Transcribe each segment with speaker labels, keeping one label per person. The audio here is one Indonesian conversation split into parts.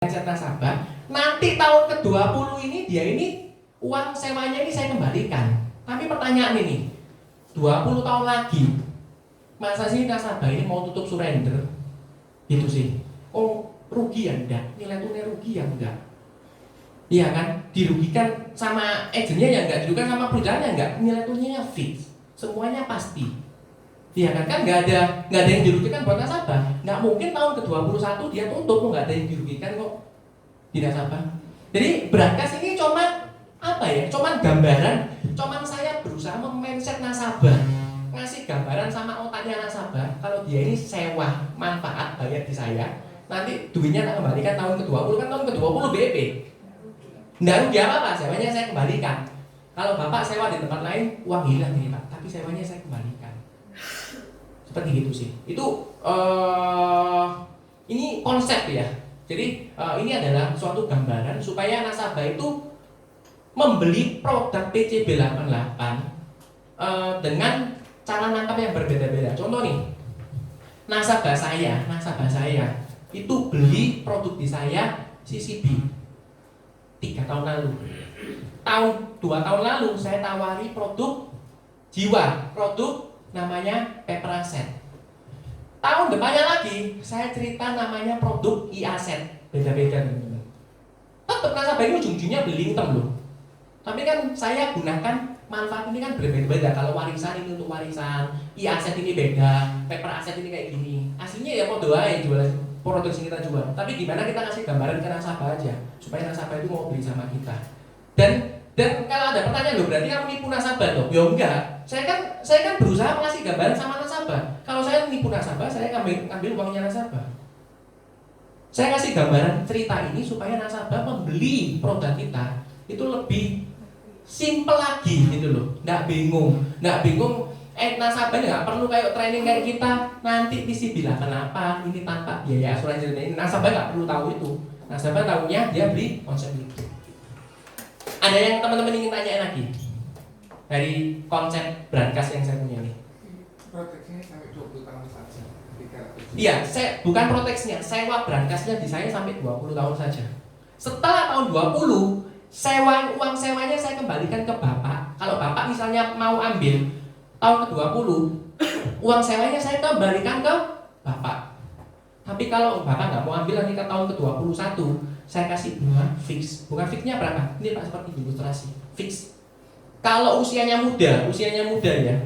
Speaker 1: Aset nasabah, nanti tahun ke-20 ini dia ini uang sewanya ini saya kembalikan. Tapi pertanyaan ini, 20 tahun lagi, masa sih nasabah ini mau tutup surrender? Gitu sih. Oh, rugi ya enggak? Nilai tunai rugi ya enggak? Iya kan? Dirugikan sama agennya ya enggak? Dirugikan sama perusahaan ya enggak? Nilai tunainya fix. Semuanya pasti. Iya kan nggak ada yang dirugikan buat nasabah. Nggak mungkin tahun ke-21 dia tutup, nggak ada yang dirugikan kok di nasabah. Jadi Brankas ini cuma apa ya? Cuman gambaran, cuman saya berusaha mindset nasabah, ngasih gambaran sama otaknya nasabah. Kalau dia ini sewa manfaat bayar di saya, nanti duitnya tak kembalikan tahun ke-20, kan tahun ke-20 BEP. Nggak rugi apa-apa, sewanya saya kembalikan. Kalau Bapak sewa di tempat lain, uang hilang nih Pak, tapi sewanya saya kembalikan. Seperti itu sih. Itu ini konsep ya. Jadi ini adalah suatu gambaran supaya nasabah itu membeli produk PCB 88 dengan cara nangkap yang berbeda-beda. Contoh nih, nasabah saya itu beli produk di saya CCB 3 tahun lalu. 2 tahun lalu saya tawari produk jiwa, produk namanya paper asset. Tahun depannya lagi saya cerita namanya produk e-asset. Beda-beda teman-teman. Tetap nasabah ini ujung-ujungnya beli item loh. Tapi kan saya gunakan manfaat ini kan berbeda-beda. Kalau warisan ini untuk warisan, e-asset ini beda, paper asset ini kayak gini. Aslinya ya mau doain jual produk yang kita jual. Tapi gimana kita kasih gambaran ke nasabah aja supaya nasabah itu mau beli sama kita. Dan kalau ada pertanyaan loh, berarti kamu nipu nasabah loh? Ya enggak. Saya kan berusaha ngasih gambaran sama nasabah. Kalau saya nipu nasabah, saya ambil uangnya nasabah. Saya kasih gambaran cerita ini supaya nasabah membeli produk kita itu lebih simple lagi gitu loh. Nggak bingung. Nasabah nggak perlu kayak training kayak kita. Nanti PC bilang kenapa ini tanpa biaya asuransi ini. Nasabah nggak perlu tahu itu. Nasabah tahunya dia beli konsep itu. Ada yang teman-teman ingin tanya lagi dari konsep Brankas yang saya punya ini?
Speaker 2: Proteksinya sampai 20 tahun saja.
Speaker 1: Iya, saya bukan proteksinya, sewa Brankasnya di saya sampai 20 tahun saja. Setelah tahun 20, uang sewanya saya kembalikan ke Bapak. Kalau Bapak misalnya mau ambil tahun ke-20, uang sewanya saya kembalikan ke Bapak. Tapi kalau Bapak nggak mau ambil nanti ke tahun ke-21, saya kasih bunga fix. Bunga fixnya berapa? Ini Pak seperti ilustrasi. Fix. Kalau usianya muda ya.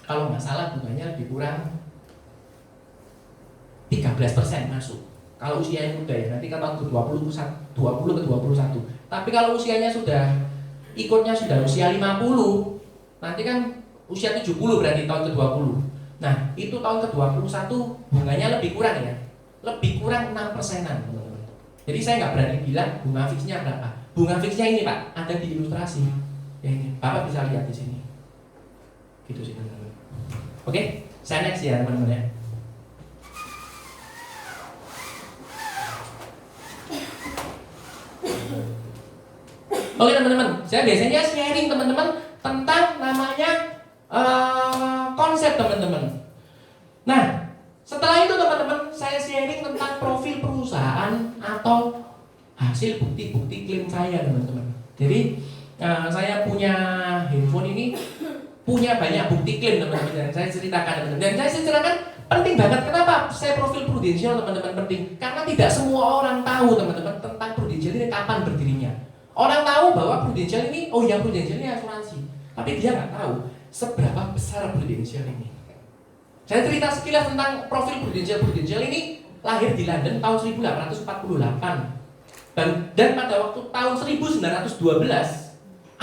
Speaker 1: Kalau nggak salah bunganya lebih kurang 13% masuk. Kalau usianya muda ya, nanti ke tahun ke-20 ke 21. Tapi kalau usianya ikutnya sudah usia 50, nanti kan usia 70 berarti tahun ke-20. Nah, itu tahun ke-21 bunganya lebih kurang ya. Lebih kurang 6%-an, teman-teman. Jadi saya nggak berani bilang bunga fixnya berapa. Bunga fixnya ini Pak, ada di ilustrasi. Ya ini, Bapak bisa lihat di sini. Gitu sih teman-teman. Oke, saya next ya teman-teman ya. Oke teman-teman, saya biasanya sharing teman-teman tentang namanya konsep teman-teman. Nah, setelah itu teman-teman saya sharing tentang profil perusahaan atau hasil bukti-bukti klaim saya teman-teman. Jadi saya punya handphone ini punya banyak bukti klaim teman-teman dan saya ceritakan teman-teman. Dan saya ceritakan penting banget kenapa saya profil Prudential teman-teman penting karena tidak semua orang tahu teman-teman tentang Prudential ini kapan berdirinya. Orang tahu bahwa Prudential ini Prudential ini asuransi, tapi dia nggak tahu seberapa besar Prudential ini. Saya cerita sekilas tentang profil Prudential ini lahir di London tahun 1848 dan pada waktu tahun 1912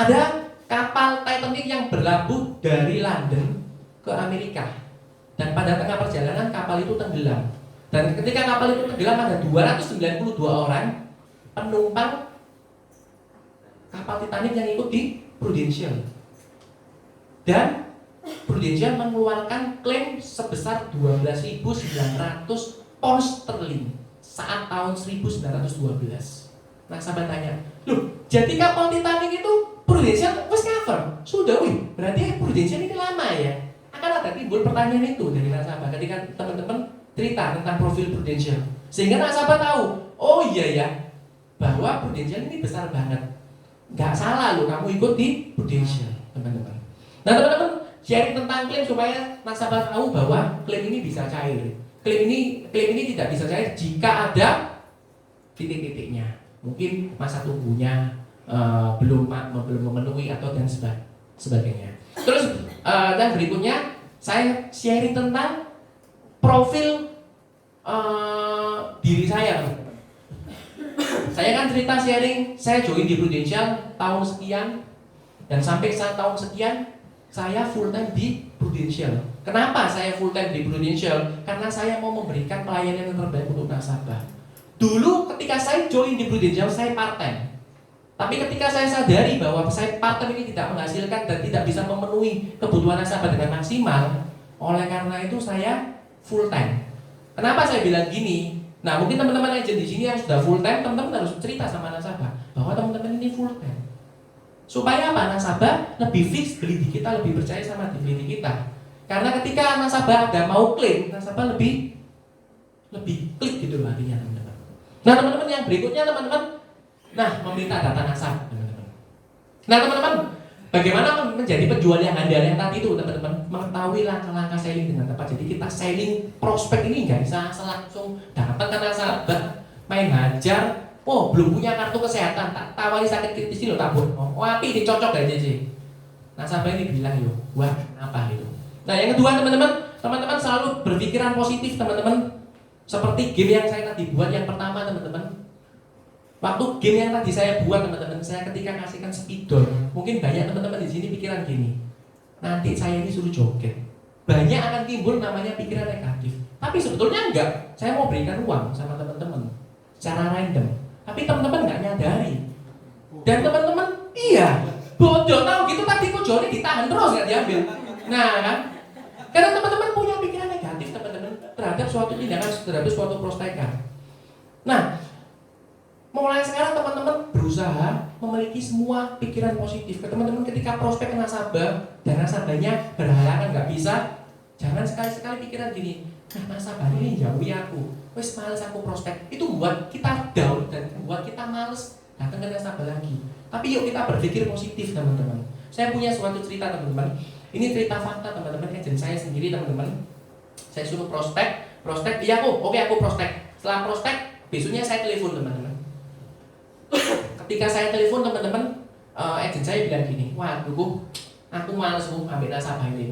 Speaker 1: ada kapal Titanic yang berlabuh dari London ke Amerika dan pada tengah perjalanan kapal itu tenggelam dan ketika kapal itu tenggelam ada 292 orang penumpang kapal Titanic yang ikut di Prudential dan Prudential mengeluarkan klaim sebesar 12.900 pound sterling saat tahun 1912. Nah sahabat tanya, loh jadi kapal Titanic itu Prudential wes cover? Sudah berarti Prudential ini lama ya? Akan ada timbul pertanyaan itu dari nasabah ketika teman-teman cerita tentang profil Prudential sehingga nasabah tahu, oh iya ya, bahwa Prudential ini besar banget. Nggak salah loh kamu ikut di Prudential, teman-teman. Nah teman-teman, sharing tentang klaim supaya nasabah tahu bahwa klaim ini bisa cair. Klaim ini tidak bisa cair jika ada titik-titiknya. Mungkin masa tunggunya belum memenuhi atau dan sebagainya. Terus dan berikutnya saya sharing tentang profil diri saya. Saya kan cerita sharing, saya join di Prudential tahun sekian dan sampai tahun sekian saya full time di Prudential. Kenapa saya full time di Prudential? Karena saya mau memberikan pelayanan yang terbaik untuk nasabah. Dulu ketika saya join di Prudential saya part time. Tapi ketika saya sadari bahwa saya part time ini tidak menghasilkan dan tidak bisa memenuhi kebutuhan nasabah dengan maksimal, oleh karena itu saya full time. Kenapa saya bilang gini? Nah, mungkin teman-teman agent di sini yang sudah full time, teman-teman harus cerita sama nasabah bahwa teman-teman ini full time. Supaya apa? Nasabah lebih fix beli di kita, lebih percaya sama beli di kita. Karena ketika nasabah ada mau klaim, nasabah lebih klik gitu artinya teman-teman. Nah, teman-teman yang berikutnya teman-teman, nah meminta data nasabah teman-teman. Nah, teman-teman, bagaimana menjadi penjual yang handal yang tadi itu teman-teman, mengetahui langkah-langkah selling dengan tepat. Jadi kita selling prospek ini nggak bisa langsung datang ke nasabah main hajar. Oh belum punya kartu kesehatan, tak tawari sakit kritis ini loh tabur. Oh api ini cocok gak JJ. Nasabah ini bilang yo, wah apa itu. Nah yang kedua teman-teman selalu berpikiran positif teman-teman. Seperti game yang saya tadi buat yang pertama teman-teman. Waktu game yang tadi saya buat teman-teman, saya ketika kasihkan spidol, mungkin banyak teman-teman di sini pikiran gini, nanti saya ini suruh joget, banyak akan timbul namanya pikiran negatif. Tapi sebetulnya enggak, saya mau berikan uang sama teman-teman secara random. Tapi teman-teman nggak nyadari. Dan teman-teman, iya, bodoh tahu gitu tadi kok Joni ditahan terus nggak diambil. Nah kan, karena teman-teman punya pikiran negatif teman-teman terhadap suatu tindakan, terhadap suatu prospekan. Nah, mulai sekarang teman-teman berusaha memiliki semua pikiran positif. Teman-teman ketika prospek nasabah dan nasabahnya berhalangan nggak bisa, jangan sekali-sekali pikiran gini, nah nasabah ini jauhi aku, wes males aku prospek. Itu buat kita down dan buat kita males datang ke nasabah lagi. Tapi yuk kita berpikir positif teman-teman. Saya punya suatu cerita teman-teman. Ini cerita fakta teman-teman, agent saya sendiri teman-teman. Saya suruh prospek, iya oke aku prospek. Setelah prospek, besoknya saya telepon teman-teman. Ketika saya telepon teman-teman, agent saya bilang gini, waduh aku males ambil nasabah ini.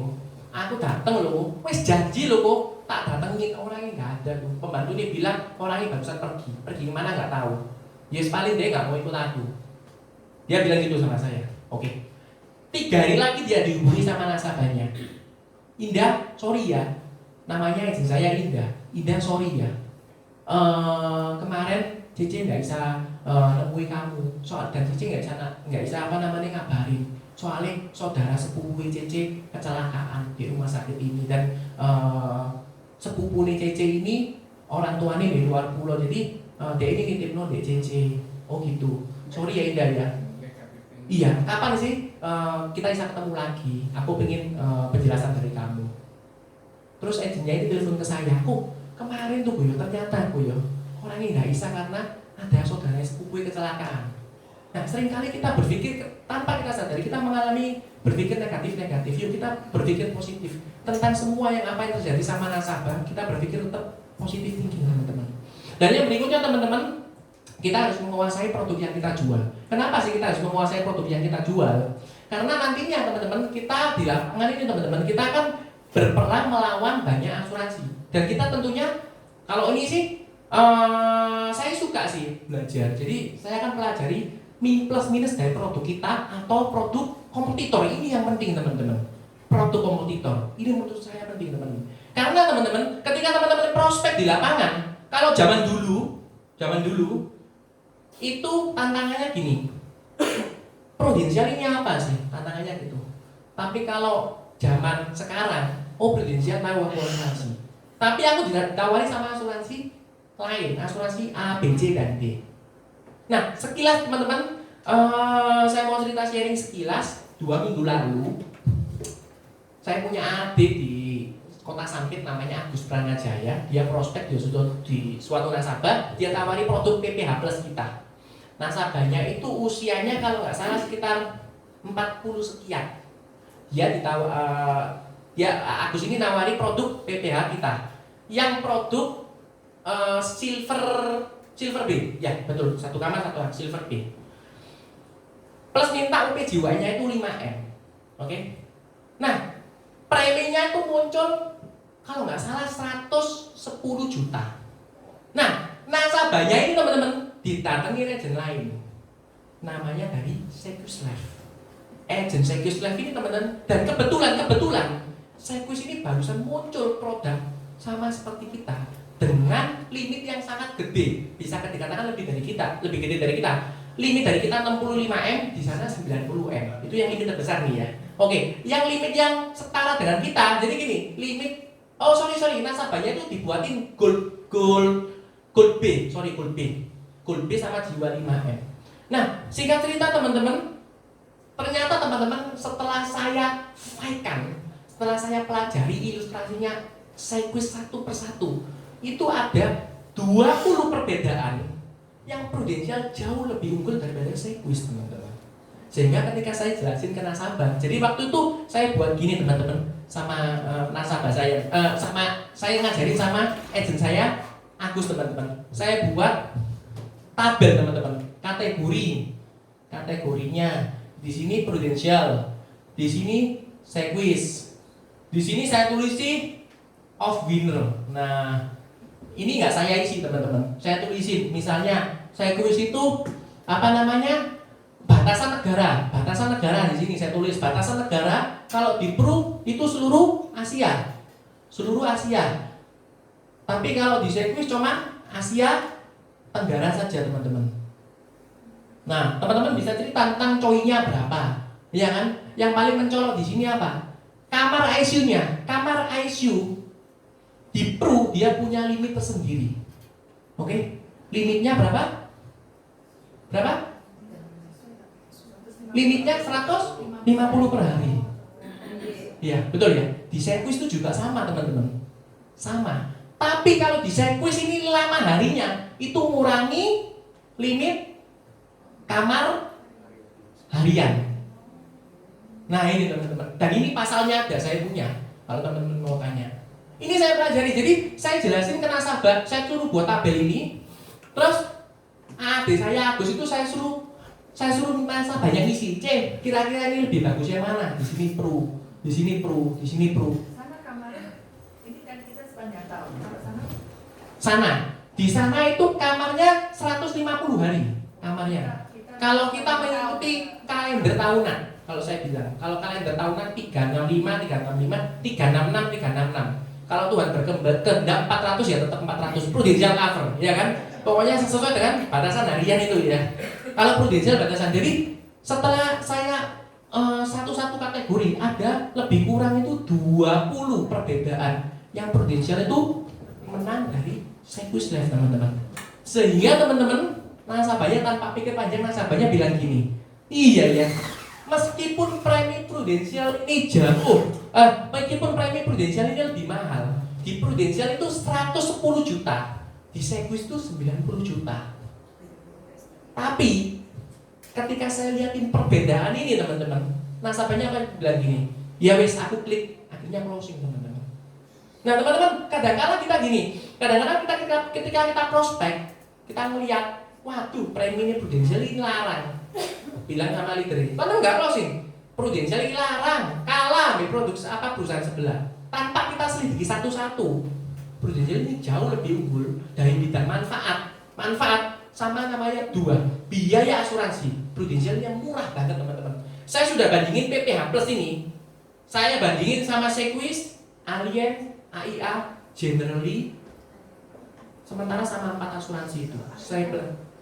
Speaker 1: Aku datang loh, wes janji loh kok, tak datengin orangnya nggak ada tuh. Pembantu ini bilang orangnya barusan pergi kemana nggak tahu. Yes paling dia nggak mau ikut aku. Dia bilang gitu sama saya. Oke. 3 hari lagi dia dihubungi sama nasabahnya. Indah, sorry ya, namanya agent saya Indah. Indah sorry ya. Kemarin Cici nggak bisa nemui kamu. Soal dan Cici nggak bisa ngabarin. Soalnya saudara sepupu CC kecelakaan di rumah sakit ini dan sepupu CC ini orang tuanya di luar pulau, jadi dia ini nitip no di CC. Oh gitu. Sorry ya Indah ya. Iya. Kapan sih kita bisa ketemu lagi? Aku pengen penjelasan dari kamu. Terus agentnya ini telepon ke saya. Aku kemarin tuh Boyo ternyata Boyo orangnya nggak bisa karena ada saudara sepupu kecelakaan. Nah, seringkali kita berpikir tanpa kita sadari kita mengalami berpikir negatif. Yuk kita berpikir positif tentang semua yang apa yang terjadi sama nasabah. Kita berpikir tetap positif thinking teman-teman. Dan yang berikutnya teman-teman, kita harus menguasai produk yang kita jual. Kenapa sih kita harus menguasai produk yang kita jual? Karena nantinya teman-teman kita di lapangan ini teman-teman kita akan berperang melawan banyak asuransi. Dan kita tentunya kalau ini sih saya suka sih belajar. Jadi saya akan pelajari plus minus dari produk kita atau produk kompetitor. Ini yang penting teman-teman. Produk kompetitor ini menurut saya penting teman-teman. Karena teman-teman ketika teman-teman prospek di lapangan, kalau zaman dulu itu tantangannya gini. Prudential ini apa sih? Tantangannya gitu. Tapi kalau zaman sekarang, Prudential tahu asuransi. Tapi aku ditawari sama asuransi lain, asuransi A, B, C dan D. Nah, sekilas teman-teman, saya mau cerita sharing sekilas. 2 minggu lalu, saya punya adik di kota Sampit namanya Agus Pranajaya. Dia prospek di suatu nasabah, dia tawari produk PPH Plus kita. Nasabahnya itu usianya kalau nggak salah sekitar 40 sekian. Agus ini nawari produk PPH kita yang produk silver B, ya betul, satu kamar satu silver B. Plus minta UP jiwanya itu 5M, oke? Nah, preminya itu muncul kalau nggak salah 110 juta. Nah, nasabahnya ini teman-teman didatangi agent lain, namanya dari Secus Life. Agent Secus Life ini teman-teman, dan kebetulan Secus ini barusan muncul produk sama seperti kita dengan limit yang sangat gede, bisa dikatakan lebih gede dari kita. Limit dari kita 65M, di sana 90M. Itu yang limit terbesar nih ya. Oke, yang limit yang setara dengan kita. Jadi gini, limit nasabahnya itu dibuatin gold B sama jiwa 5M. Nah, singkat cerita teman-teman, ternyata teman-teman setelah saya fight-kan, setelah saya pelajari ilustrasinya Secus satu persatu, itu ada 20 perbedaan yang prudensial jauh lebih unggul daripada Secus, teman-teman. Sehingga ketika saya jelasin ke nasabah, jadi waktu itu saya buat gini teman-teman, sama nasabah saya, sama saya ngajarin sama agent saya Agus, teman-teman. Saya buat tabel teman-teman, kategorinya. Di sini prudensial, di sini Secus, di sini saya tulis of winner. Nah, ini nggak saya isi teman-teman, saya tulisin. Misalnya Secus itu batasan negara di sini saya tulis batasan negara. Kalau di Pru itu seluruh Asia. Tapi kalau di Secus cuma Asia Tenggara saja teman-teman. Nah, teman-teman bisa cerita tentang COI-nya berapa, ya kan? Yang paling mencolok di sini apa? Kamar ICU-nya. Kamar ICU di Pru dia punya limit tersendiri. Oke? Limitnya berapa? Limitnya 150 per hari. Iya, betul ya. Di Secus itu juga sama, teman-teman. Sama. Tapi kalau di Secus ini lama harinya itu ngurangi limit kamar harian. Nah, ini teman-teman. Dan ini pasalnya ada, saya punya. Kalau teman-teman mau tanya. Ini saya pelajari. Jadi saya jelasin ke nasabah, saya suruh buat tabel ini. Terus adik saya Agus itu saya suruh nasabahnya ngisi. Kira-kira ini lebih bagus yang mana? Di sini Pru, di sini Pru, di sini Pru.
Speaker 3: Sana kamarnya, ini kan kita sepanjang tahun. Kalau
Speaker 1: sana, di sana itu kamarnya 150 hari kamarnya. Kalau kita mengikuti kalender tahunan, kalau saya bilang, kalau kalender tahunan 365, 366, 366. Kalau Tuhan berkehendak 400 ya tetap 400. Prudensial cover, ya kan? Pokoknya sesuai dengan batasan harian itu ya. Kalau prudensial batasan. Jadi setelah saya satu-satu kategori ada lebih kurang itu 20 perbedaan yang prudensial itu menang dari Secus Life, teman-teman. Sehingga teman-teman nasabahnya tanpa pikir panjang, nasabahnya bilang gini, iya ya, meskipun premi prudensial ini jauh, meskipun premi prudensial ini lebih mahal, di prudensial itu 110 juta, di Secus itu 90 juta. Tapi ketika saya lihatin perbedaan ini teman-teman, nasabahnya apa bilang gini, ya wes aku klik, akhirnya closing teman-teman. Nah teman-teman, kadang-kadang kita gini, kadang-kadang ketika kita prospek, kita ngelihat, waduh premi ini prudensial ini larang, bilang sama leader, karena nggak closing, prudensial ini larang, kalah di perusahaan sebelah, tanpa kita selidiki satu-satu. Prudensial ini jauh lebih unggul dari bidang manfaat sama namanya 2 biaya asuransi. Prudensial yang murah banget teman-teman. Saya sudah bandingin PPH Plus ini, saya bandingin sama Secus, Allianz, AIA, Generali, sementara sama 4 asuransi itu.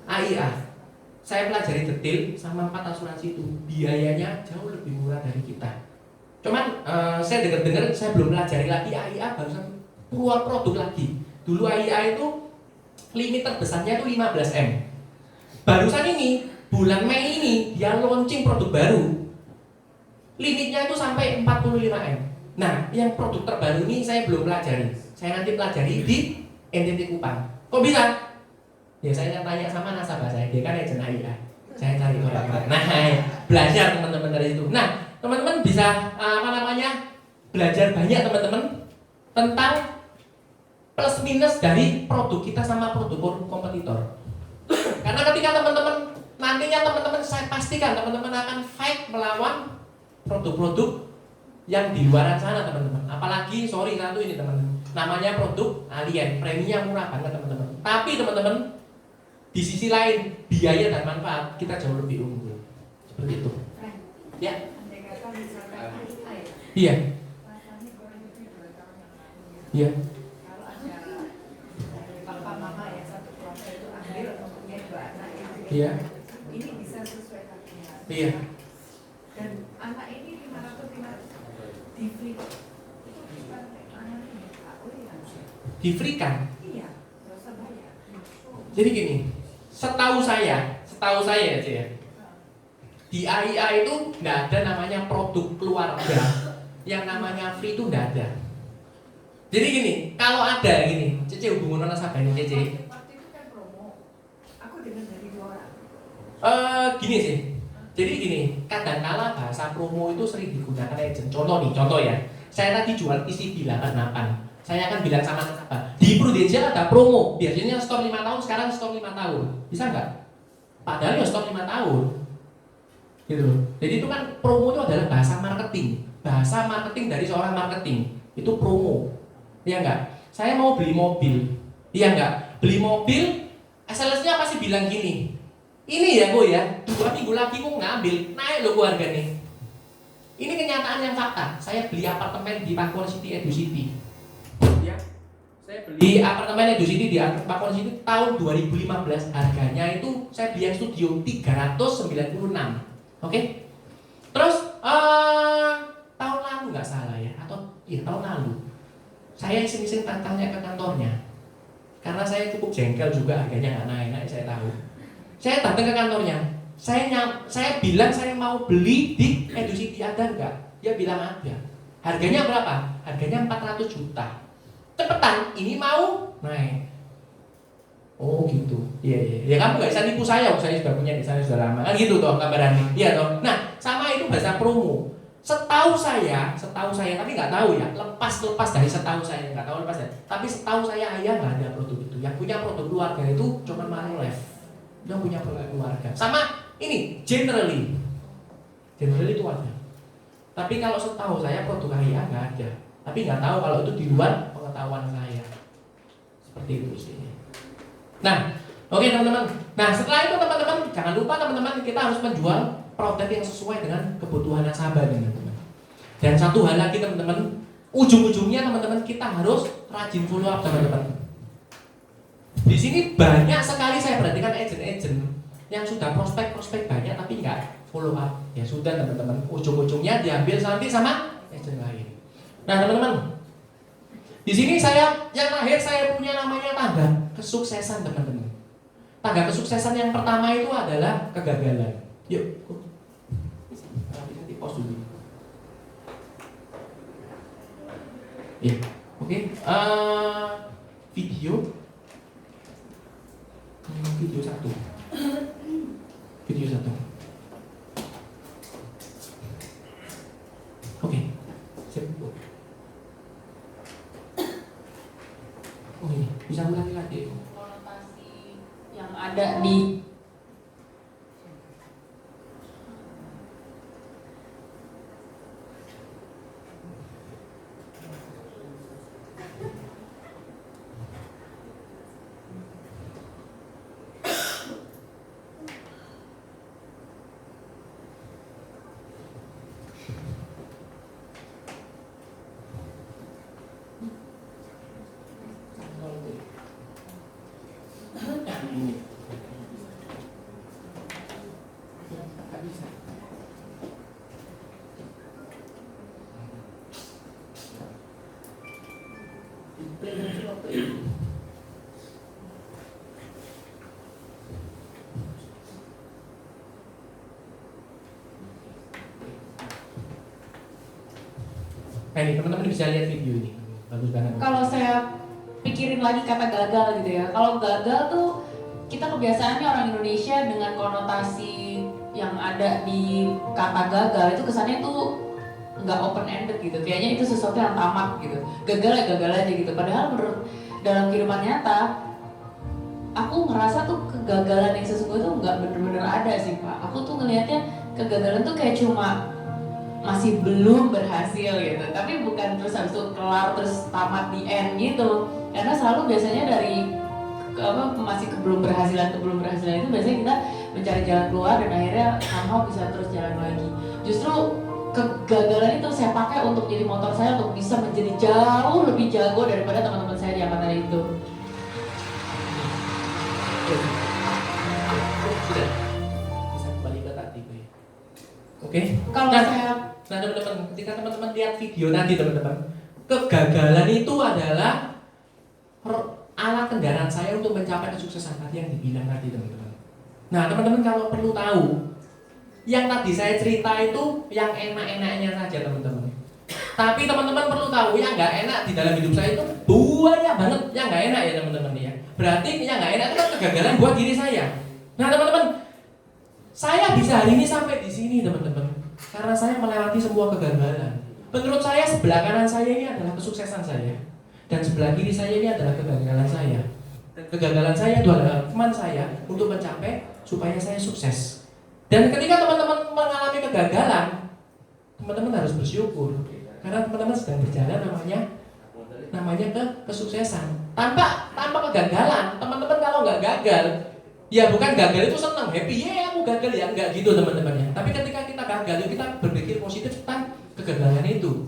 Speaker 1: AIA, saya pelajari detail sama 4 asuransi itu, biayanya jauh lebih murah dari kita. Cuman saya dengar saya belum pelajari lagi AIA, barusan keluar produk lagi. Dulu AIA itu limit terbesarnya itu 15M. Barusan ini bulan Mei ini dia launching produk baru, limitnya itu sampai 45M. Nah, yang produk terbaru ini saya belum pelajari. Saya nanti pelajari di NTT Kupang. Kok bisa? Ya saya tanya sama nasabah saya, dia kan agent AIA. Saya cari orang-orang. Nah, belajar teman-teman dari itu. Nah, teman-teman bisa belajar banyak teman-teman tentang plus minus dari produk kita sama produk kompetitor. Karena ketika teman-teman saya pastikan teman-teman akan fight melawan produk-produk yang di luar sana teman-teman. Apalagi satu ini teman-teman, namanya produk alien, preminya murah banget teman-teman. Tapi teman-teman, di sisi lain biaya dan manfaat kita jauh lebih unggul. Seperti itu. Ya.
Speaker 3: Andai kata misalkan AI,
Speaker 1: Iya.
Speaker 3: rasanya kurang lebih 2 tahun yang lalu.
Speaker 1: Iya.
Speaker 3: Kalau ada dari papa mama yang satu keluarga itu ambil mempunyai 2 anak itu,
Speaker 1: Iya.
Speaker 3: ini bisa sesuai takdirnya.
Speaker 1: Iya.
Speaker 3: Dan anak ini 500 di free itu bukan anak ini KW yang
Speaker 1: Di free kan?
Speaker 3: iya, nggak usah bayar.
Speaker 1: Jadi gini, setahu saya ya Cik ya, di AIA itu nggak ada namanya produk keluarga yang namanya free itu nggak ada. Jadi gini, kalau ada gini, Cece hubungan nasabah ini Cece.
Speaker 3: Waktu itu kan promo, aku dengar dari 2 orang.
Speaker 1: Gini sih. Jadi gini, kadangkala bahasa promo itu sering digunakan agent. Contoh ya. Saya tadi jual PCB 88. Saya akan bilang sama nasabah, di Prudential ada promo. Biasanya store 5 tahun, sekarang store 5 tahun. Bisa nggak? Padahal ya store 5 tahun. Gitu. Jadi itu kan promo itu adalah bahasa marketing. Bahasa marketing dari seorang marketing. Itu promo. Iya nggak? Saya mau beli mobil. Iya nggak? Beli mobil, salesnya pasti bilang gini, ini ya Bu ya, 2 minggu lagi aku ngambil, naik loh harganya. Ini kenyataan yang fakta. Saya beli apartemen di Pakuan City, Edu City. Ya, saya beli apartemen Edu City di Pakuan City tahun 2015. Harganya itu saya beli yang studio 396. Oke? Terus tahun lalu nggak salah ya, atau iya tahun lalu. Saya iseng-iseng tanya ke kantornya. Karena saya cukup jengkel juga harganya nggak naik, saya tahu. Saya datang ke kantornya, saya bilang saya mau beli di Edu City, ada enggak? Dia bilang ada. Harganya berapa? Harganya 400 juta. Cepetan, ini mau naik. Oh gitu. Iya. Ya kamu nggak bisa nipu saya sudah punya di sana sudah lama. Kan gitu toh gambarannya. Iya toh. Nah, sama itu bahasa promo. Setahu saya, tapi nggak tahu ya. Lepas dari setahu saya, nggak tahu lepas dari. Tapi setahu saya ayah nggak ada produk itu. Yang punya produk keluarga itu cuma Manulife. Yang punya produk keluarga. Sama ini generally itu ada. Tapi kalau setahu saya produk ayah nggak ada. Tapi nggak tahu kalau itu di luar pengetahuan saya. Seperti itu sih. Nah, oke teman-teman. Nah setelah itu teman-teman jangan lupa teman-teman kita harus menjual produk yang sesuai dengan kebutuhan nasabah teman-teman. Dan satu hal lagi teman-teman, ujung-ujungnya teman-teman kita harus rajin follow up teman-teman. Di sini banyak sekali saya perhatikan agent-agent yang sudah prospek banyak tapi nggak follow up. Ya sudah teman-teman, ujung-ujungnya diambil nanti sama agent lain. Nah teman-teman, di sini yang terakhir saya punya namanya tangga kesuksesan teman-teman. Tangga kesuksesan yang pertama itu adalah kegagalan. Yuk, di pause dulu. Ya, oke. Video 1. Oke. Sip. Oh ini bisa ulangi lagi.
Speaker 4: Konotasi yang ada di
Speaker 1: Nah ini teman-teman bisa lihat video ini, bagus banget.
Speaker 4: Kalau saya pikirin lagi kata gagal gitu ya. Kalau gagal tuh kita kebiasaannya orang Indonesia dengan konotasi yang ada di kata gagal itu kesannya tuh nggak open ended gitu. Kayaknya itu sesuatu yang tamat gitu. Gagal ya gagal aja gitu. Padahal menurut dalam kehidupan nyata, aku ngerasa tuh kegagalan yang sesungguhnya tuh nggak bener-bener ada sih Pak. Aku tuh ngelihatnya kegagalan tuh kayak cuma masih belum berhasil gitu, tapi bukan terus habis itu kelar terus tamat di end gitu. Karena selalu biasanya dari masih belum berhasilan itu biasanya kita mencari jalan keluar dan akhirnya somehow bisa terus jalan lagi. Justru kegagalan itu saya pakai untuk jadi motor saya untuk bisa menjadi jauh lebih jago daripada teman-teman saya di angkatan itu.
Speaker 1: Sudah bisa kembali ke tadi, oke?
Speaker 4: Kalau
Speaker 1: Nah teman-teman, ketika teman-teman lihat video tadi teman-teman, kegagalan itu adalah alat kendaraan saya untuk mencapai kesuksesan tadi yang dibilang tadi teman-teman. Nah teman-teman kalau perlu tahu, yang tadi saya cerita itu yang enak-enaknya saja teman-teman. Tapi teman-teman perlu tahu yang nggak enak di dalam hidup saya itu banyak banget yang nggak enak ya teman-teman ya. Berarti yang nggak enak itu kan kegagalan buat diri saya. Nah teman-teman, saya bisa hari ini sampai di sini teman-teman karena saya melewati semua kegagalan. Menurut saya sebelah kanan saya ini adalah kesuksesan saya, dan sebelah kiri saya ini adalah kegagalan saya. Dan kegagalan saya itu adalah teman saya untuk mencapai supaya saya sukses. Dan ketika teman-teman mengalami kegagalan, teman-teman harus bersyukur karena teman-teman sedang berjalan namanya kesuksesan. Tanpa kegagalan, teman-teman kalau nggak gagal, ya bukan gagal itu senang, happy, ya aku gagal ya, enggak gitu teman-teman ya. Tapi ketika kita gagal, kita berpikir positif tentang kegagalan itu.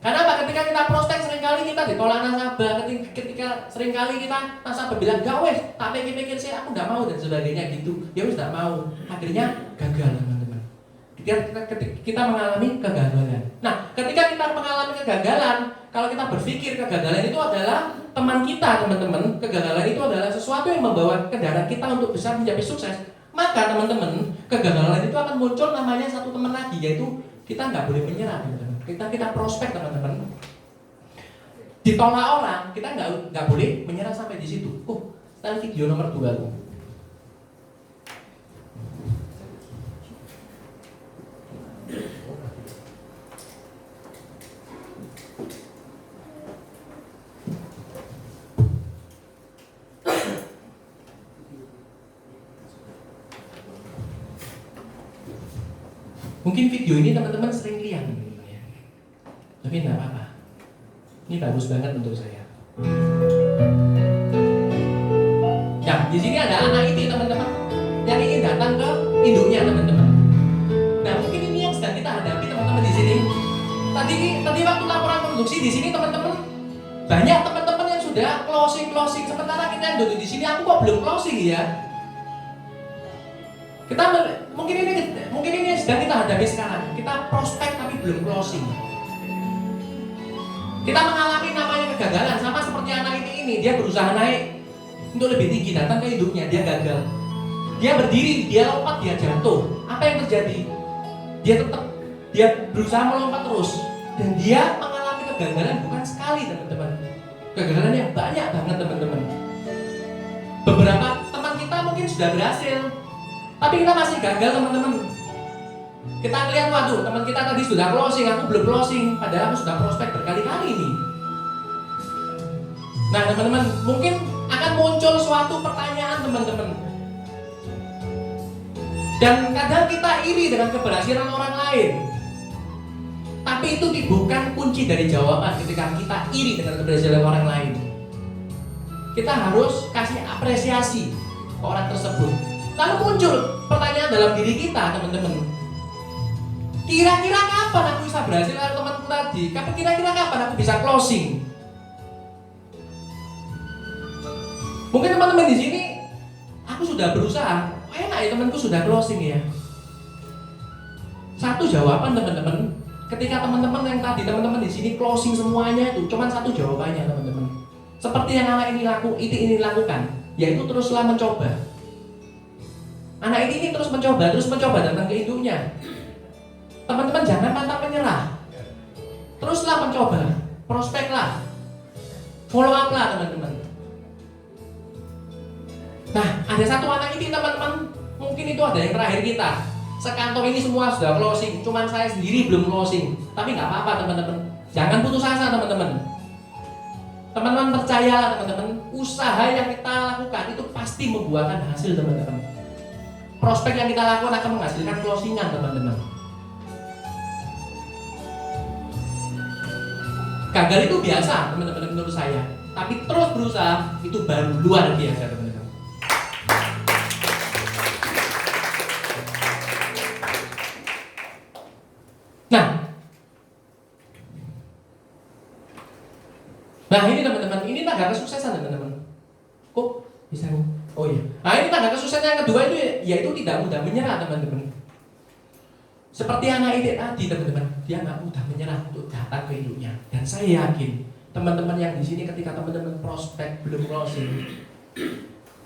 Speaker 1: Karena apa? Ketika kita prospek seringkali kita ditolak nasabah, ketika seringkali kita nasabah bilang gak wes, tak pikir-pikir sih aku nggak mau dan sebagainya gitu. Ya wes nggak mau, akhirnya gagal teman-teman. Kita mengalami kegagalan. Nah, ketika kita mengalami kegagalan, kalau kita berpikir kegagalan itu adalah teman kita teman-teman, kegagalan itu adalah sesuatu yang membawa kendaraan kita untuk bisa mencapai sukses, maka teman-teman kegagalan itu akan muncul namanya satu teman lagi, yaitu kita nggak boleh menyerah teman-teman. Kita prospek teman-teman, ditolak orang, kita nggak boleh menyerah sampai di situ. Setelah video nomor 2 tuh. Mungkin video ini teman-teman sering lihat, tapi enggak apa-apa. Ini bagus banget untuk saya. Nah, di sini ada anak ini teman-teman yang ingin datang ke induknya teman-teman. Nah, mungkin ini yang sedang kita hadapi teman-teman di sini. Tadi waktu laporan produksi di sini teman-teman, banyak teman-teman yang sudah closing. Sementara kita yang duduk di sini, aku kok belum closing ya? Mungkin ini sedang kita hadapi sekarang. Kita prospek tapi belum closing. Kita mengalami namanya kegagalan, sama seperti anak ini. Dia berusaha naik untuk lebih tinggi, datang ke induknya, dia gagal. Dia berdiri, dia lompat, dia jatuh. Apa yang terjadi? Dia berusaha melompat terus, dan dia mengalami kegagalan bukan sekali teman-teman. Kegagalan yang banyak banget teman-teman. Beberapa teman kita mungkin sudah berhasil, tapi kita masih gagal teman-teman. Kita ngeliat, waduh teman kita tadi sudah closing, aku belum closing, padahal aku sudah prospek berkali-kali nih. Nah teman-teman, mungkin akan muncul suatu pertanyaan teman-teman. Dan kadang kita iri dengan keberhasilan orang lain, tapi itu bukan kunci dari jawaban ketika kita iri dengan keberhasilan orang lain. Kita harus kasih apresiasi ke orang tersebut. Lalu muncul pertanyaan dalam diri kita teman-teman. Kira-kira kapan aku bisa berhasil dengan temanku tadi? Kira-kira kapan aku bisa closing? Mungkin teman-teman di sini, aku sudah berusaha, enak ya temanku sudah closing ya. Satu jawaban teman-teman, ketika teman-teman yang tadi teman-teman di sini closing semuanya itu, cuma satu jawabannya teman-teman. Seperti yang anak ini lakukan, yaitu teruslah mencoba. Anak ini terus mencoba datang ke induknya. Teman-teman jangan pantang menyerah. teruslah mencoba, prospeklah, follow up lah teman-teman. Nah, ada satu anak ini teman-teman, mungkin itu ada yang terakhir kita. Sekantor ini semua sudah closing, cuman saya sendiri belum closing. Tapi nggak apa-apa teman-teman, jangan putus asa teman-teman. Teman-teman percayalah teman-teman, usaha yang kita lakukan itu pasti membuahkan hasil teman-teman. Prospek yang kita lakukan akan menghasilkan closingan teman-teman. Gagal itu biasa teman-teman menurut saya, tapi terus berusaha itu baru luar biasa teman-teman. Nah ini teman-teman, ini tanda kesuksesan teman-teman. Kok bisa? Oh iya. Nah ini tanda kesuksesan yang kedua itu yaitu tidak mudah menyerah teman-teman. Seperti anak ini tadi teman-teman, dia nggak mudah menyerah untuk datang ke induknya. Dan saya yakin teman-teman yang di sini ketika teman-teman prospek belum closing,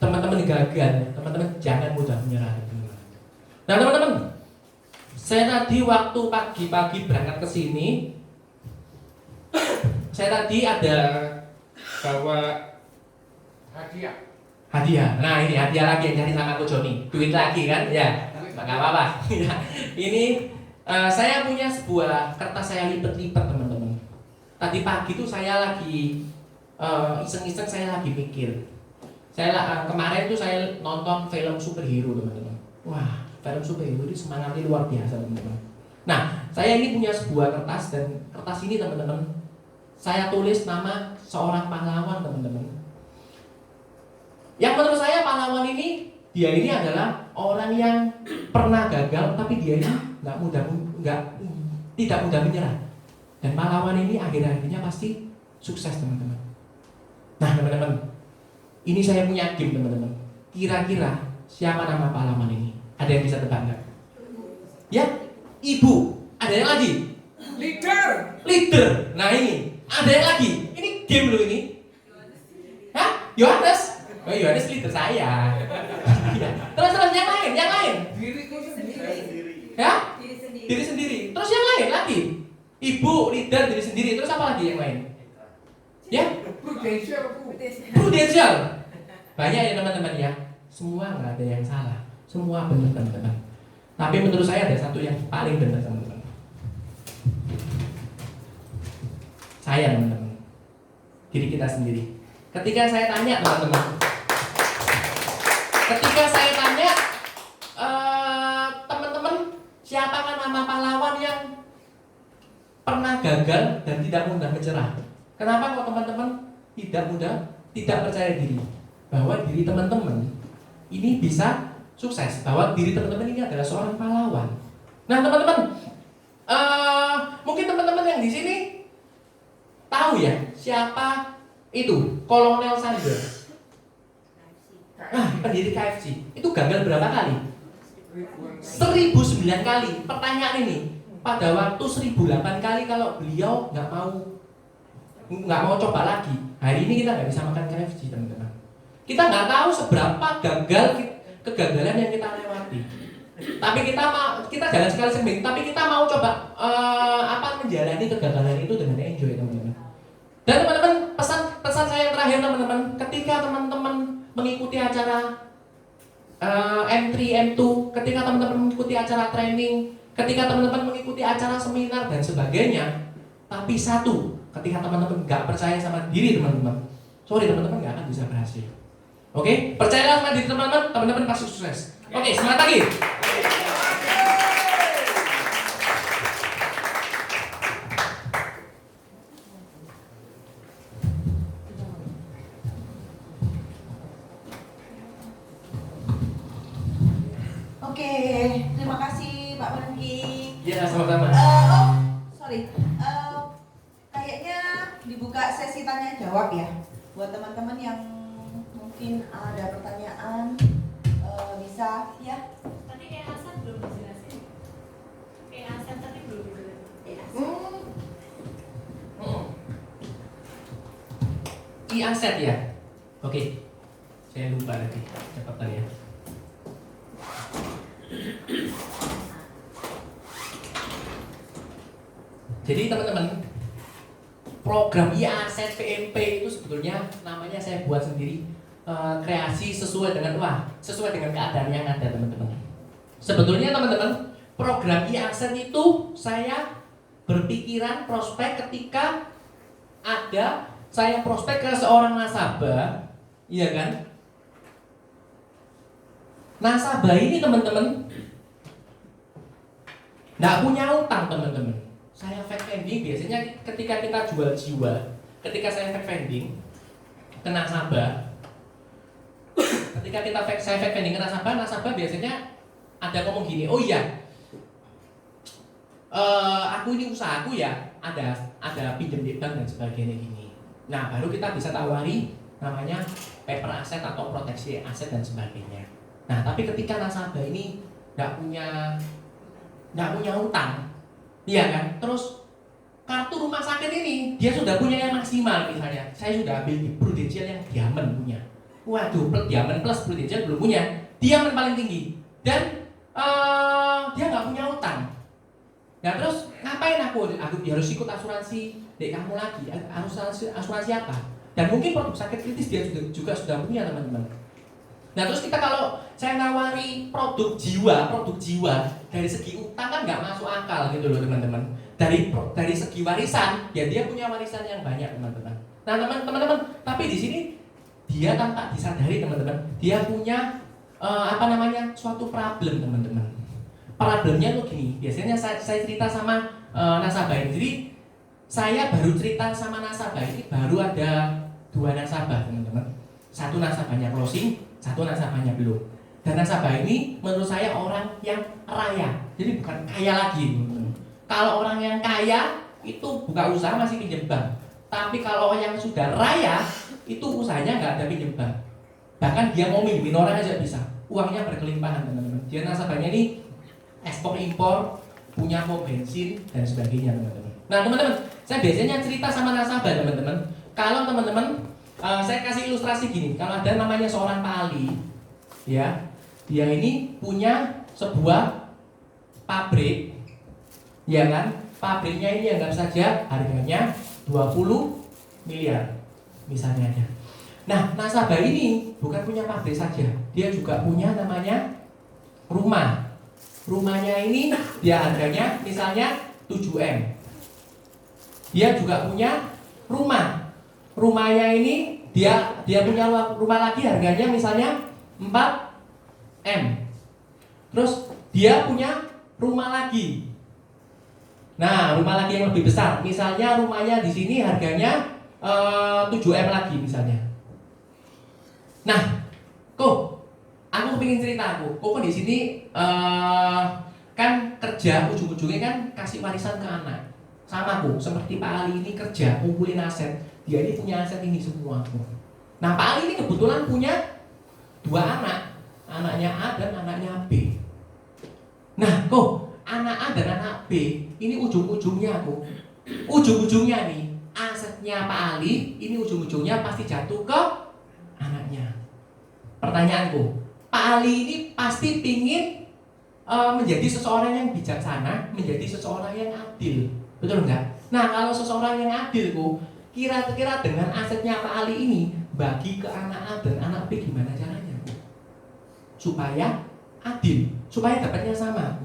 Speaker 1: teman-teman gagal, teman-teman jangan mudah menyerah teman-teman. Nah teman-teman, saya tadi waktu pagi-pagi berangkat ke sini, saya tadi ada bawa hadiah. Nah ini hadiah lagi yang nyari sama Ko Joni, duit lagi kan? Ya, nggak apa-apa. Ini saya punya sebuah kertas saya lipat-lipat teman-teman. Tadi pagi tuh saya lagi iseng-iseng, saya lagi mikir. Kemarin tuh saya nonton film superhero teman-teman. Wah, film superhero ini semangatnya luar biasa teman-teman. Nah, saya ini punya sebuah kertas dan kertas ini teman-teman, saya tulis nama seorang pahlawan teman-teman. Yang menurut saya pahlawan ini, dia ini adalah orang yang pernah gagal, tapi dia ini tidak mudah menyerah. Dan pahlawan ini akhir-akhirnya pasti sukses teman-teman. Nah teman-teman, ini saya punya game teman-teman. Kira-kira siapa nama pahlawan ini? Ada yang bisa tebak nggak? Ya, ibu. Ada yang lagi? Leader. Nah ini. Ada yang lagi, ini game loh ini. Hah? Yohanes? Oh Yohanes leader saya. Terus yang lain.
Speaker 2: Diriku sendiri.
Speaker 1: Ya? Diri sendiri. Terus yang lain lagi. Ibu, leader, diri sendiri. Terus apa lagi yang lain? Ya? Prudential. Banyak ya teman-teman ya. Semua nggak ada yang salah. Semua benar teman-teman. Tapi menurut saya ada satu yang paling benar teman-teman. Saya teman-teman, diri kita sendiri. Ketika saya tanya teman-teman, teman-teman, siapakah nama pahlawan yang pernah gagal dan tidak mudah menyerah? Kenapa kok teman-teman tidak percaya diri bahwa diri teman-teman ini bisa sukses, bahwa diri teman-teman ini adalah seorang pahlawan? Nah teman-teman, mungkin teman-teman yang di sini tahu ya siapa itu Kolonel Sanders. Nah, pendiri KFC itu gagal berapa kali? 1009 kali. Pertanyaan ini, pada waktu 1008 kali kalau beliau nggak mau coba lagi, hari ini kita nggak bisa makan KFC teman-teman. Kita nggak tahu seberapa kegagalan yang kita lewati. Tapi kita jalan sekali seminggu, tapi kita mau coba menjalani kegagalan itu dengan enjoy teman-teman. Dan teman-teman, pesan saya yang terakhir teman-teman, ketika teman-teman mengikuti acara M3, M2, ketika teman-teman mengikuti acara training, ketika teman-teman mengikuti acara seminar dan sebagainya, tapi satu, ketika teman-teman nggak percaya sama diri teman-teman, sorry teman-teman nggak akan bisa berhasil. Oke, percayalah sama diri teman-teman, teman-teman pasti sukses. Oke, semangat lagi.
Speaker 3: Oke, terima kasih Pak Mengki.
Speaker 1: Ya, sama-sama.
Speaker 3: Kayaknya dibuka sesi tanya jawab ya, buat teman-teman yang mungkin ada pertanyaan, bisa ya.
Speaker 4: Tadi Asan belum dijelasin. Asan tadi belum dijelasin.
Speaker 1: I-aset ya. Oke. Saya lupa lagi. Cepetan ya. Jadi teman-teman, program e-aset PMP itu sebetulnya namanya saya buat sendiri, kreasi sesuai dengan keadaan yang ada teman-teman. Sebetulnya teman-teman, program e-aset itu saya berpikiran prospek ketika ada saya prospek ke seorang nasabah, iya kan? Nasabah ini teman-teman nggak punya utang teman-teman. Saya fake vending biasanya ketika kita jual jiwa, ketika saya fake vending ke nasabah, ketika saya fake vending ke nasabah biasanya ada ngomong gini, oh iya, aku ini usahaku ya, ada pinjam di bank dan sebagainya gini. Nah baru kita bisa tawari namanya paper aset atau proteksi aset dan sebagainya. Nah tapi ketika nasabah ini nggak punya utang, iya kan? Terus kartu rumah sakit ini dia sudah punya yang maksimal, misalnya saya sudah ambil di Prudential yang Diamond punya. Waduh, Diamond plus Prudential belum punya, Diamond paling tinggi dan dia nggak punya utang. Nah terus ngapain aku harus ikut asuransi dek kamu lagi? Asuransi apa? Dan mungkin produk sakit kritis dia juga sudah punya teman-teman. Nah terus kita kalau saya nawari produk jiwa dari segi utang kan nggak masuk akal gitu loh teman-teman. Dari segi warisan ya dia punya warisan yang banyak teman-teman. Nah teman-teman, tapi di sini dia tanpa disadari teman-teman, dia punya suatu problem teman-teman. Problemnya tuh gini, biasanya saya cerita sama nasabah ini. Jadi saya baru cerita sama nasabah ini baru ada 2 nasabah teman-teman. Satu nasabahnya closing, satu nasabahnya belum. Dan nasabah ini menurut saya orang yang raya, jadi bukan kaya lagi teman-teman. Kalau orang yang kaya itu buka usaha masih pinjam bank. Tapi kalau yang sudah raya itu usahanya nggak ada pinjam bank. Bahkan dia mau minjemin orang aja bisa. Uangnya berkelimpahan teman-teman. Dia nasabahnya ini ekspor impor, punya pom bensin dan sebagainya teman-teman. Nah teman-teman, saya biasanya cerita sama nasabah teman-teman. Kalau teman-teman, saya kasih ilustrasi gini. Kalau ada namanya seorang Pak Ali, ya, dia ini punya sebuah pabrik, ya kan? Pabriknya ini anggap saja harganya 20 miliar misalnya aja. Nah, nasabah ini bukan punya pabrik saja, dia juga punya namanya rumah. Rumahnya ini dia harganya misalnya 7M. Dia juga punya rumah. Rumahnya ini dia punya rumah lagi harganya misalnya 4M. Terus dia punya rumah lagi. Nah, rumah lagi yang lebih besar. Misalnya rumahnya di sini harganya 7M lagi misalnya. Nah, aku pengen cerita kok di sini kan kerja ujung-ujungnya kan kasih warisan ke anak. Sama seperti Pak Ali ini kerja ngumpulin aset. Dia ini punya aset ini semua. Nah, Pak Ali ini kebetulan punya 2 anak. Anaknya A dan anaknya B. Nah, anak A dan anak B ini ujung-ujungnya ujung-ujungnya nih asetnya Pak Ali ini ujung-ujungnya pasti jatuh ke anaknya. Pertanyaanku, Pak Ali ini pasti pingin menjadi seseorang yang bijaksana, menjadi seseorang yang adil, betul enggak? Nah kalau seseorang yang adil kira-kira dengan asetnya Pak Ali ini bagi ke anak A dan anak B gimana caranya supaya adil, supaya dapatnya sama.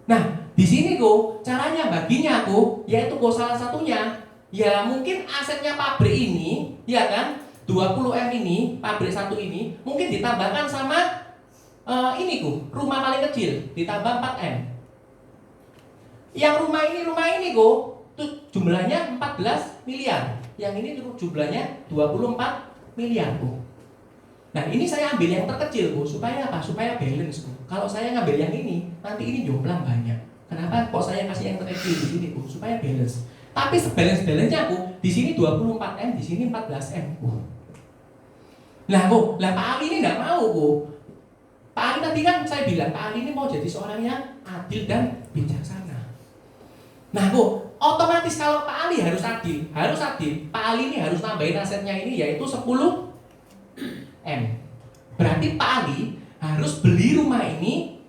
Speaker 1: Nah, di sini caranya baginya yaitu salah satunya ya mungkin asetnya pabrik ini, ya kan? 20M ini, pabrik satu ini mungkin ditambahkan sama rumah paling kecil ditambah 4M. Yang rumah ini tuh jumlahnya 14 miliar. Yang ini tuh jumlahnya 24 miliar Nah ini saya ambil yang terkecil supaya apa? Supaya balance Kalau saya ngambil yang ini, nanti ini jomplang banyak. Kenapa kok saya kasih yang terkecil di sini supaya balance. Tapi sebalance-balance-nya di sini 24M, di sini 14M Lah Pak Ali ini nggak mau Pak Ali tadi kan saya bilang Pak Ali ini mau jadi seorang yang adil dan bijaksana. Nah otomatis kalau Pak Ali harus adil. Pak Ali ini harus nambahin asetnya ini yaitu 10M. Berarti Pak Ali harus beli rumah ini,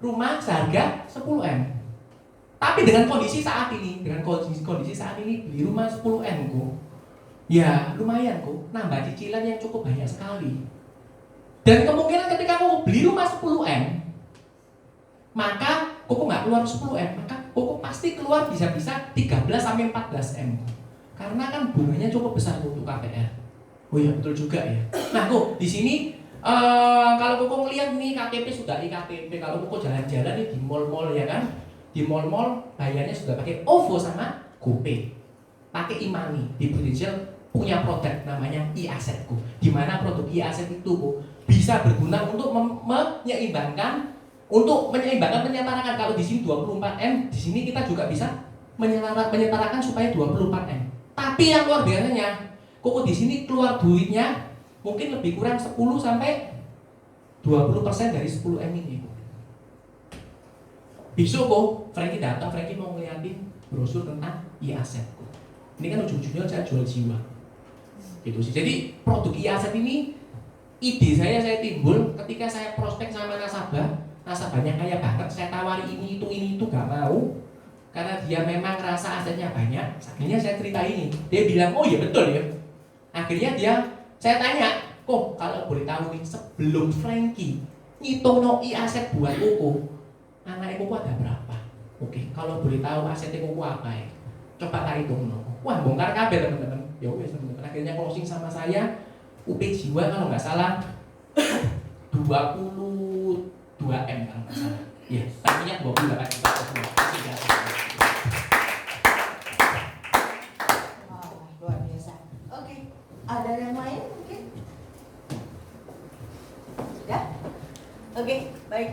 Speaker 1: rumah seharga 10M. Tapi dengan kondisi saat ini, beli rumah 10M kok, ya lumayan kok, nambah cicilan yang cukup banyak sekali. Dan kemungkinan ketika kok beli rumah 10M, maka kok nggak keluar 10M, maka kok pasti keluar bisa-bisa 13-14M. Karena kan bunganya cukup besar untuk KPR. Oh iya betul juga ya. Nah kok di sini kalau kok ngeliat nih KTP sudah iktp, kalau kok jalan-jalan nih di mall-mall ya kan, di mall-mall bayarnya sudah pakai OVO sama GoPay, pakai e-money. Di Prudential punya produk namanya e-assetku, di mana produk e-asset itu kok bisa berguna untuk menyeimbangkan menyetarakan. Kalau di sini 24M, di sini kita juga bisa menyetarakan supaya 24M. Tapi yang luar biasanya, kok di sini keluar duitnya mungkin lebih kurang 10-20% dari 10M ini. Besok kok Frankie datang, Frankie mau ngeliatin brosur tentang e-assetku. Ini kan ujung-ujungnya saya jual jiwa. Gitu sih. Jadi produk e-asset ini ide saya timbul ketika saya prospek sama nasabahnya kaya banget, saya tawari ini itu gak mau. Karena dia memang rasa asetnya banyak. Akhirnya saya cerita ini, dia bilang oh iya betul ya. Akhirnya saya tanya, kok kalau boleh tahu nih, sebelum Frankie ngitung e-aset buat Koko, anak Koko ada berapa? Oke, kalau boleh tahu asetnya Koko apa ya? Coba tak hitung no. Wah bongkar kabel teman-teman. Ya wes teman-teman. Akhirnya closing sama saya, UP jiwa kalau nggak salah 22M kalau nggak salah. Ya, tadinya 28 juta.
Speaker 3: Luar biasa. Oke, ada yang lain mungkin? Sudah? Oke, baik.